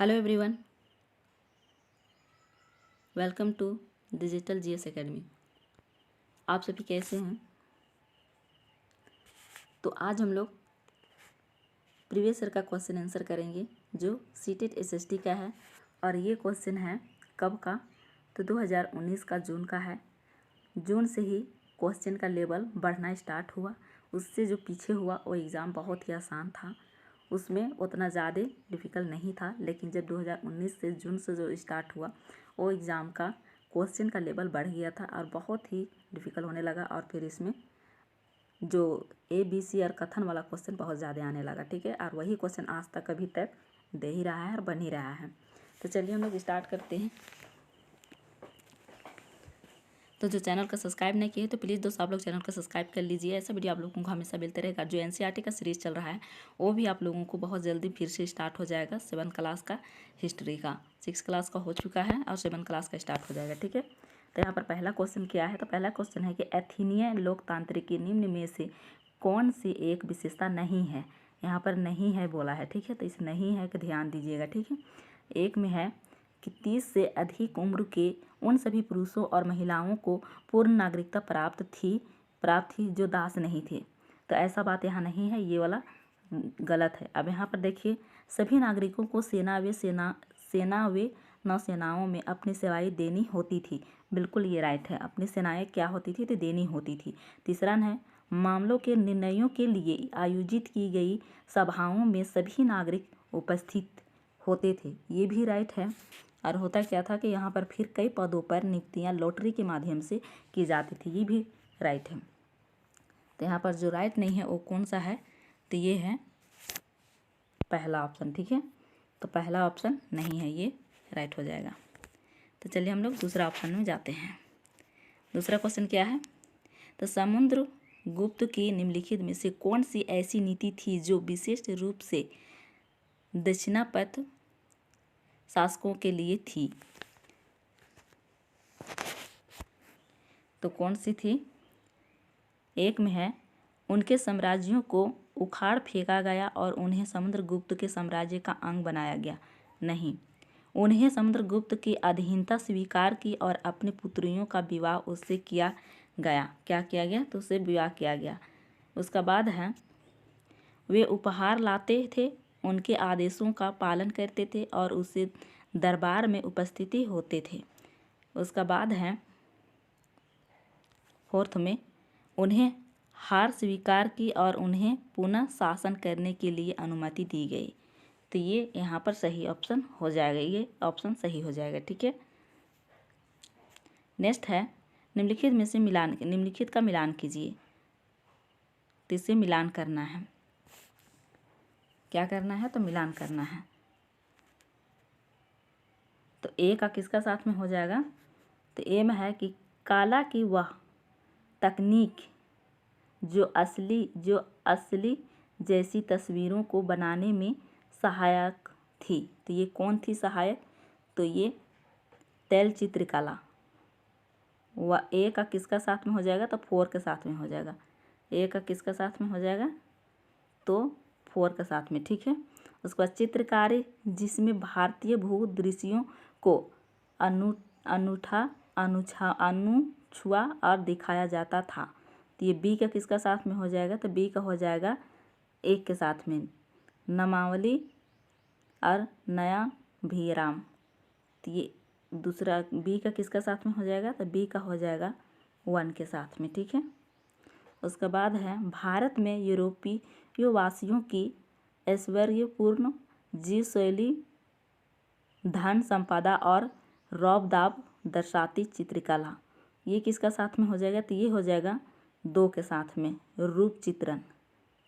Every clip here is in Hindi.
Hello everyone, welcome to digital GS academy. आप सभी कैसे हैं? तो आज हम लोग प्रीवियस ईयर का क्वेश्चन आंसर करेंगे जो सीटेट एसएसटी का है। और ये क्वेश्चन है कब का? तो 2019 का जून का है। जून से ही क्वेश्चन का लेवल बढ़ना स्टार्ट हुआ। उससे जो पीछे हुआ वो एग्ज़ाम बहुत ही आसान था, उसमें उतना ज़्यादा डिफ़िकल्ट नहीं था। लेकिन जब 2019 से जून से जो स्टार्ट हुआ वो एग्ज़ाम का क्वेश्चन का लेवल बढ़ गया था और बहुत ही डिफ़िकल्ट होने लगा। और फिर इसमें जो ABC और कथन वाला क्वेश्चन बहुत ज़्यादा आने लगा, ठीक है। और वही क्वेश्चन आज तक अभी तक दे ही रहा है और बन ही रहा है। तो चलिए हम लोग स्टार्ट करते हैं। तो जो चैनल का सब्सक्राइब नहीं किए तो प्लीज़ दोस्तों आप लोग चैनल को सब्सक्राइब कर लीजिए। ऐसा वीडियो आप लोगों को हमेशा मिलते रहेगा। जो NCERT का सीरीज़ चल रहा है वो भी आप लोगों को बहुत जल्दी फिर से स्टार्ट हो जाएगा। 7 क्लास का हिस्ट्री का, 6 क्लास का हो चुका है और 7 क्लास का स्टार्ट हो जाएगा, ठीक है। तो यहाँ पर पहला क्वेश्चन क्या है? तो पहला क्वेश्चन है कि एथेनियन लोकतांत्रिक की निम्न में से कौन सी एक विशेषता नहीं है? यहाँ पर नहीं है बोला है, ठीक है। तो इस नहीं है कि ध्यान दीजिएगा, ठीक है। एक में है कि 30 से अधिक उम्र के उन सभी पुरुषों और महिलाओं को पूर्ण नागरिकता प्राप्त थी जो दास नहीं थे। तो ऐसा बात यहाँ नहीं है, ये वाला गलत है। अब यहाँ पर देखिए, सभी नागरिकों को सेना व नौसेनाओं में अपनी सेवाएं देनी होती थी। बिल्कुल ये राइट है, अपनी सेनाएं क्या होती थी? तो देनी होती थी। तीसरा है, मामलों के निर्णयों के लिए आयोजित की गई सभाओं में सभी नागरिक उपस्थित होते थे। ये भी राइट है। और होता क्या था कि यहाँ पर फिर कई पदों पर नियुक्तियाँ लॉटरी के माध्यम से की जाती थी। ये भी राइट है। तो यहाँ पर जो राइट नहीं है वो कौन सा है? तो ये है पहला ऑप्शन, ठीक है। तो पहला ऑप्शन नहीं है, ये राइट हो जाएगा। तो चलिए हम लोग दूसरा ऑप्शन में जाते हैं। दूसरा क्वेश्चन क्या है? तो समुद्रगुप्त की निम्नलिखित में से कौन सी ऐसी नीति थी जो विशेष रूप से दक्षिणापथ शासकों के लिए थी? तो कौन सी थी? एक में है उनके साम्राज्यों को उखाड़ फेंका गया और उन्हें समुद्रगुप्त के साम्राज्य का अंग बनाया गया। नहीं, उन्हें समुद्रगुप्त की अधीनता स्वीकार की और अपनी पुत्रियों का विवाह उससे किया गया। क्या किया गया? तो उससे विवाह किया गया। उसका बाद है वे उपहार लाते थे, उनके आदेशों का पालन करते थे और उससे दरबार में उपस्थिति होते थे। उसका बाद है फोर्थ में उन्हें हार स्वीकार की और उन्हें पुनः शासन करने के लिए अनुमति दी गई। तो ये यहाँ पर सही ऑप्शन हो जाएगा, ये ऑप्शन सही हो जाएगा, ठीक है। नेक्स्ट है निम्नलिखित में से निम्नलिखित का मिलान कीजिए। तो इसे मिलान करना है। क्या करना है? तो मिलान करना है। तो ए का किसका साथ में हो जाएगा? तो ए में है कि कला की वह तकनीक जो असली जैसी तस्वीरों को बनाने में सहायक थी। तो ये कौन थी सहायक? तो ये तैल चित्रकला। वह ए का किसका साथ में हो जाएगा? तो 4 के साथ में हो जाएगा। ए का किसका साथ में हो जाएगा? तो 4 के साथ में, ठीक है। उसके बाद चित्रकारी जिसमें भारतीय भू दृश्यों को अनछुआ और दिखाया जाता था। तो ये बी का किसका साथ में हो जाएगा? तो बी का हो जाएगा एक के साथ में नामावली और नया भीराम। तो ये दूसरा बी का किसका साथ में हो जाएगा? तो बी का हो जाएगा 1 के साथ में, ठीक है। उसके बाद है भारत में यूरोपीय वासियों की ऐश्वर्यपूर्ण जीव शैली, धन संपदा और रौब-दाब दर्शाती चित्रकला। ये किसका साथ में हो जाएगा? तो ये हो जाएगा 2 के साथ में रूप चित्रण।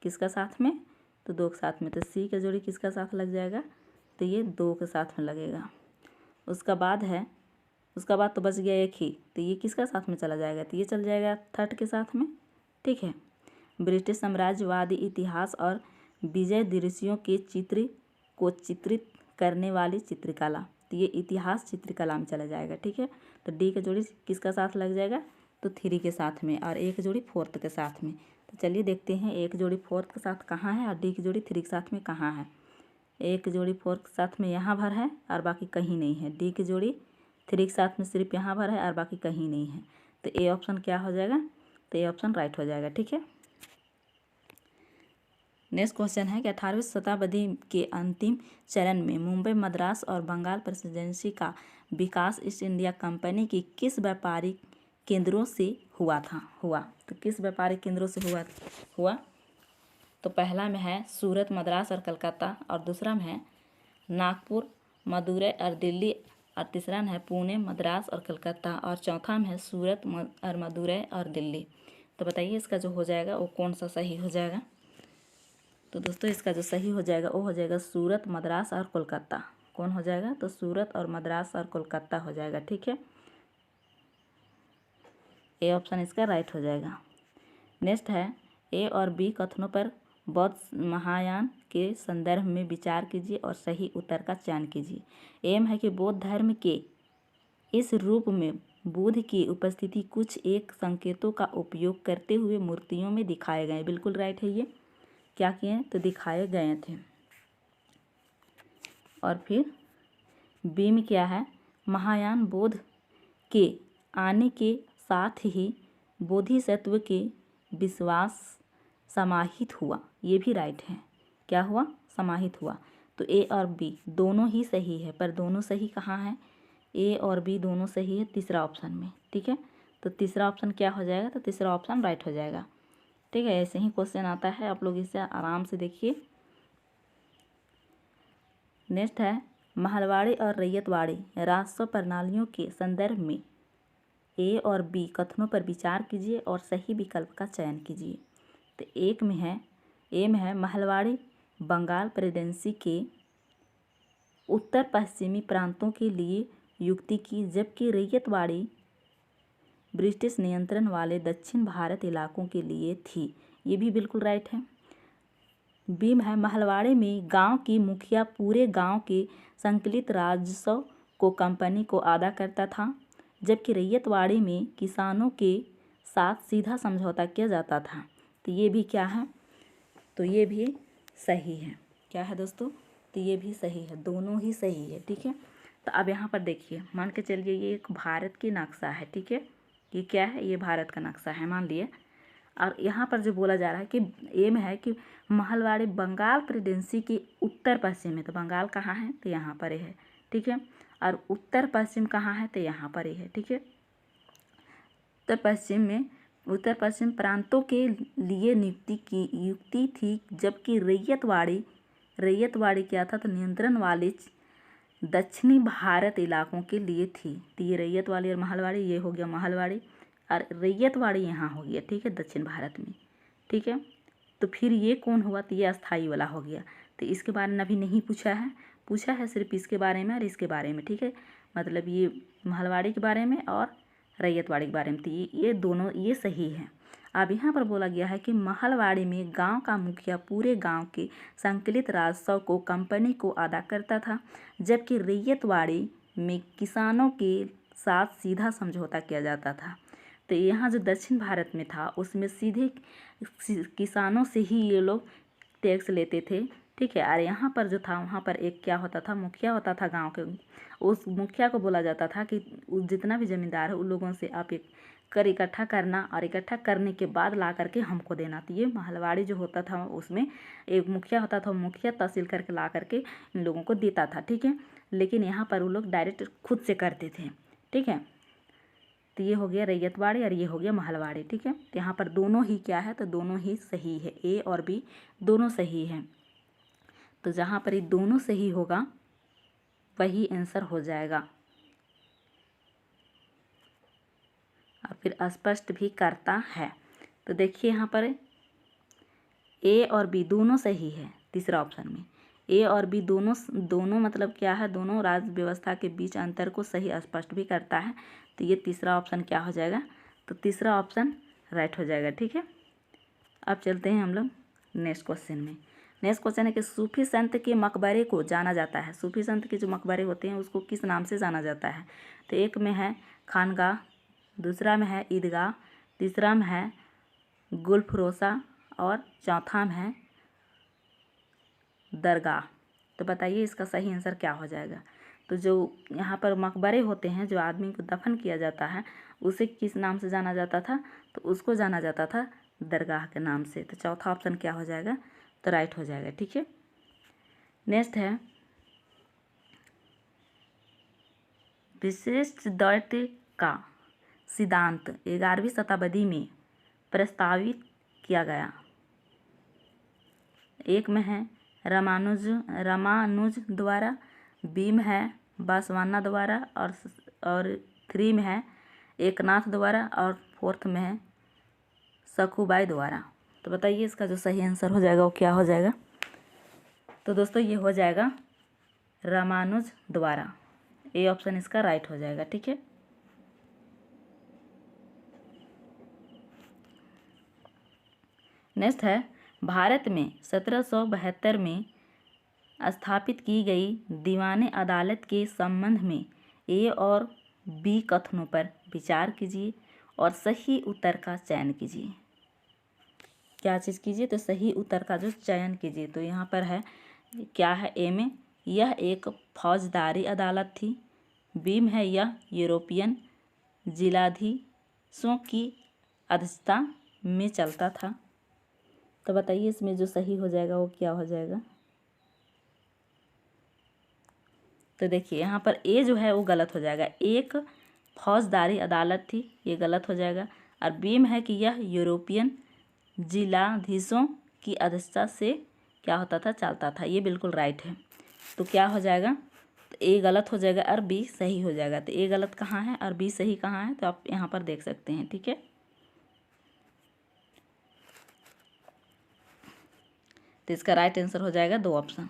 किसका साथ में? तो 2 के साथ में। तो सी का जोड़ी किसका साथ लग जाएगा? तो ये 2 के साथ में लगेगा। उसका बाद तो बच गया एक ही। तो ये किसका साथ में चला जाएगा? तो ये चल जाएगा 3 के साथ में, ठीक है। ब्रिटिश साम्राज्यवादी इतिहास और विजय दृश्यों के चित्र को चित्रित करने वाली चित्रकला। तो ये इतिहास चित्रकला में चला जाएगा, ठीक है। तो डी का जोड़ी किसका साथ लग जाएगा? तो 3 के साथ में और एक जोड़ी 4 के साथ में। तो चलिए देखते हैं एक जोड़ी 4 के साथ कहाँ है और डी की जोड़ी 3 के साथ में कहाँ है। एक जोड़ी 4 के साथ में यहाँ भर है और बाकी कहीं नहीं है। डी की जोड़ी 3 के साथ में सिर्फ यहाँ भर है और बाकी कहीं नहीं है। तो ए ऑप्शन क्या हो जाएगा? तो ए ऑप्शन राइट हो जाएगा। ठीक है। नेक्स्ट क्वेश्चन है कि 18वीं शताब्दी के अंतिम चरण में मुंबई, मद्रास और बंगाल प्रेसिडेंसी का विकास ईस्ट इंडिया कंपनी की किस व्यापारिक केंद्रों से हुआ तो किस व्यापारिक केंद्रों से हुआ? तो पहला में है सूरत, मद्रास और कलकत्ता, और दूसरा में है नागपुर, मदुरै और दिल्ली, और तीसरा में है पुणे, मद्रास और कलकत्ता, और चौथा में है सूरत और मदुरै और दिल्ली। तो बताइए इसका जो हो जाएगा वो कौन सा सही हो जाएगा? तो दोस्तों इसका जो सही हो जाएगा वो हो जाएगा सूरत, मद्रास और कोलकाता। कौन हो जाएगा? तो सूरत और मद्रास और कोलकाता हो जाएगा। ठीक है। ए ऑप्शन इसका राइट हो जाएगा। नेक्स्ट है ए और बी कथनों पर बौद्ध महायान के संदर्भ में विचार कीजिए और सही उत्तर का चयन कीजिए। एम है कि बौद्ध धर्म के इस रूप में बुद्ध की उपस्थिति कुछ एक संकेतों का उपयोग करते हुए मूर्तियों में दिखाए गए। बिल्कुल राइट है। ये क्या किए? तो दिखाए गए थे। और फिर बी में क्या है? महायान बौद्ध के आने के साथ ही बोधिसत्व के विश्वास समाहित हुआ। ये भी राइट है। क्या हुआ? समाहित हुआ। तो ए और बी दोनों ही सही है, पर दोनों सही कहाँ है? ए और बी दोनों सही है तीसरा ऑप्शन में। ठीक है। तो तीसरा ऑप्शन क्या हो जाएगा? तो तीसरा ऑप्शन राइट हो जाएगा। ठीक है। ऐसे ही क्वेश्चन आता है, आप लोग इसे आराम से देखिए। नेक्स्ट है महलवाड़ी और रैयतवाड़ी राजस्व प्रणालियों के संदर्भ में ए और बी कथनों पर विचार कीजिए और सही विकल्प का चयन कीजिए। तो एक में है ए में है महलवाड़ी बंगाल प्रेसिडेंसी के उत्तर पश्चिमी प्रांतों के लिए युक्ति की, जबकि रैयतवाड़ी ब्रिटिश नियंत्रण वाले दक्षिण भारत इलाकों के लिए थी। ये भी बिल्कुल राइट है। बी में है महलवाड़ी में गांव की मुखिया पूरे गांव के संकलित राजस्व को कंपनी को अदा करता था, जबकि रैयतवाड़ी में किसानों के साथ सीधा समझौता किया जाता था। तो ये भी क्या है? तो ये भी सही है। क्या है दोस्तों? तो ये भी सही है, दोनों ही सही है। ठीक है। तो अब यहाँ पर देखिए, मान के चलिए ये एक भारत की नक्शा है। ठीक है। ये क्या है? ये भारत का नक्शा है मान लिए। और यहाँ पर जो बोला जा रहा है कि एम है कि महलवाड़ी बंगाल प्रेसिडेंसी के उत्तर पश्चिम में, तो बंगाल कहाँ है? तो यहाँ पर है। ठीक है। और उत्तर पश्चिम कहाँ है? तो यहाँ पर ही है। ठीक है। उत्तर पश्चिम प्रांतों के लिए युक्ति थी, जबकि रैयतवाड़ी क्या था? तो नियंत्रण वाले दक्षिणी भारत इलाकों के लिए थी। तो ये रैयतवाड़ी और महलवाड़ी, ये हो गया महलवाड़ी और रैयतवाड़ी यहाँ हो गया। ठीक है। दक्षिण भारत में। ठीक है। तो फिर ये कौन हुआ? तो ये अस्थाई वाला हो गया। तो इसके बारे में अभी नहीं पूछा है सिर्फ इसके बारे में और इसके बारे में। ठीक है। मतलब ये महलवाड़ी के बारे में और रैयतवाड़ी के बारे में। तो ये दोनों ये सही है। अब यहाँ पर बोला गया है कि महलवाड़ी में गांव का मुखिया पूरे गांव के संकलित राजस्व को कंपनी को अदा करता था, जबकि रैयतवाड़ी में किसानों के साथ सीधा समझौता किया जाता था। तो यहाँ जो दक्षिण भारत में था उसमें सीधे किसानों से ही ये लोग टैक्स लेते थे। ठीक है। और यहाँ पर जो था वहाँ पर एक क्या होता था? मुखिया होता था गांव के। उस मुखिया को बोला जाता था कि जितना भी ज़मींदार है उन लोगों से आप एक कर इकट्ठा करना और इकट्ठा करने के बाद ला करके हमको देना। तो ये महलवाड़ी जो होता था उसमें एक मुखिया होता था, मुखिया तहसील करके ला करके इन लोगों को देता था। ठीक है। लेकिन यहाँ पर वो लोग डायरेक्ट खुद से करते थे। ठीक है। तो ये हो गया रैयतवाड़ी और ये हो गया महलवाड़ी। ठीक है। तो यहाँ पर दोनों ही क्या है? तो दोनों ही सही है। ए और बी दोनों सही है। तो जहाँ पर ये दोनों सही होगा वही आंसर हो जाएगा। और फिर स्पष्ट भी करता है। तो देखिए यहाँ पर ए और बी दोनों सही है तीसरा ऑप्शन में। ए और बी दोनों मतलब क्या है? दोनों राज्य व्यवस्था के बीच अंतर को सही स्पष्ट भी करता है। तो ये तीसरा ऑप्शन क्या हो जाएगा? तो तीसरा ऑप्शन राइट हो जाएगा। ठीक है। अब चलते हैं हम लोग नेक्स्ट क्वेश्चन में। नेक्स्ट क्वेश्चन है कि सूफी संत के मकबरे को जाना जाता है। सूफी संत के जो मकबरे होते हैं उसको किस नाम से जाना जाता है? तो एक में है खानगाह, दूसरा में है ईदगाह, तीसरा में है गुलफरोशा और चौथा में है दरगाह। तो बताइए इसका सही आंसर क्या हो जाएगा। तो जो यहाँ पर मकबरे होते हैं, जो आदमी को दफन किया जाता है, उसे किस नाम से जाना जाता था, तो उसको जाना जाता था दरगाह के नाम से। तो चौथा ऑप्शन क्या हो जाएगा, तो राइट हो जाएगा। ठीक है, नेक्स्ट है विशिष्ट द्वैत का सिद्धांत 11वीं शताब्दी में प्रस्तावित किया गया। एक में है रामानुज द्वारा, बी में है बासवाना द्वारा, और 3 में है एकनाथ द्वारा, और 4th में है सखुबाई द्वारा। तो बताइए इसका जो सही आंसर हो जाएगा वो क्या हो जाएगा। तो दोस्तों ये हो जाएगा रामानुज द्वारा, ए ऑप्शन इसका राइट हो जाएगा। ठीक है, नेक्स्ट है भारत में 1772 में स्थापित की गई दीवानी अदालत के संबंध में ए और बी कथनों पर विचार कीजिए और सही उत्तर का चयन कीजिए। क्या चीज़ कीजिए, तो सही उत्तर का जो चयन कीजिए। तो यहाँ पर है क्या है, ए में यह एक फौजदारी अदालत थी, बी में है यह यूरोपियन जिलाधीशों की अध्यक्षता में चलता था। तो बताइए इसमें जो सही हो जाएगा वो क्या हो जाएगा। तो देखिए यहाँ पर ए जो है वो गलत हो जाएगा, एक फौजदारी अदालत थी, ये गलत हो जाएगा। और बी में है कि यह यूरोपियन जिलाधीशों की अध्यक्षता से क्या होता था, चलता था, ये बिल्कुल राइट है। तो क्या हो जाएगा, तो ए गलत हो जाएगा और बी सही हो जाएगा। तो ए गलत कहाँ है और बी सही कहाँ है, तो आप यहाँ पर देख सकते हैं। ठीक है, तो इसका राइट आंसर हो जाएगा 2 ऑप्शन।